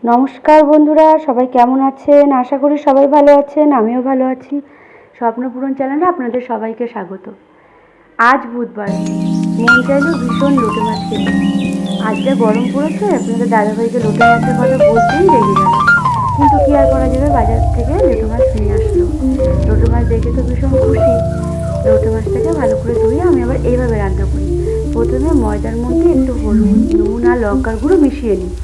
নমস্কার বন্ধুরা, সবাই কেমন আছেন? আশা করি সবাই ভালো আছেন। আমিও ভালো আছি। স্বপ্নপূরণ চ্যানেলে আপনাদের সবাইকে স্বাগত। আজ বুধবার, মন চাইলো ভীষণ লোটে মাছ খেতে। আজ যা গরম পড়েছে, আপনাদের দাদাভাইকে লোটে মাছের কথা বলতেই রেগে গেল। কিন্তু কি আর করা যাবে, বাজার থেকে লোটে মাছ নিয়ে আসলো। লোটে মাছ দেখে তো ভীষণ খুশি। লোটে মাছটাকে ভালো করে ধুয়ে আমি আবার এইভাবে রান্না করি। প্রথমে ময়দার মধ্যে একটু হলুদ, নুন আর লঙ্কার গুঁড়ো মিশিয়ে নিই।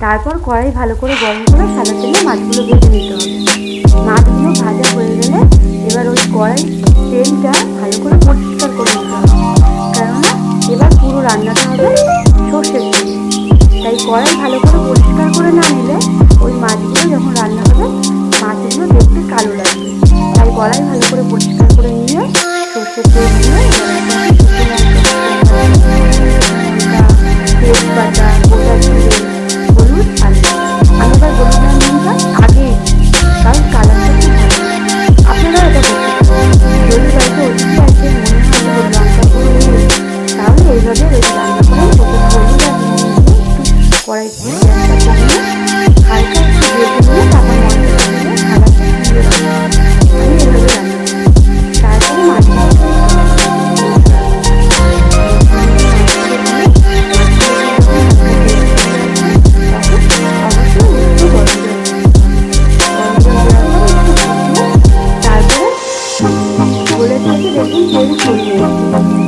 তারপর কড়াই ভালো করে গরম করে সাদা তেলে মাছগুলো ভেজে নিতে হবে। মাছগুলো ভাজা হয়ে গেলে এবার ওই কড়াই তেলটা ভালো করে পরিষ্কার করে নিতে হবে, কেননা এবার পুরো রান্নাটা হবে সর্ষের তেল। তাই কড়াই ভালো করে পরিষ্কার করে না নিলে ওই মাছগুলো যখন রান্না হবে মাছগুলো দেখতে কালো লাগবে। তাই কড়াই ভালো করে পরিষ্কার করে নিয়ে সর্ষের তেল দিয়ে তেজপাতা, গোটা জিরে, হলুদ আর আমি এবার হলুদ আর নুনটা আগেই, কারণ কালারটা খুব ভালো। আপনারা এটা করতে পারেন। যদি বাড়িতে অতিথি আছে, মনে হয় লঙ্কা গুঁড়ো নেই, তাহলে এইভাবে যদি রান্না করেন প্রথমে হলুদ আর নুন দিয়ে একটু কড়াই গ্যাসটা কমিয়ে হালকা একটু ভেজে নিয়ে তারপর মশলা দিয়ে কালারটা দিয়ে রাখবো। আমি এভাবে রান্না করি। তারপরে মাছগুলো গলে থেকে দেখুন তেল ছড়িয়ে এসেছে।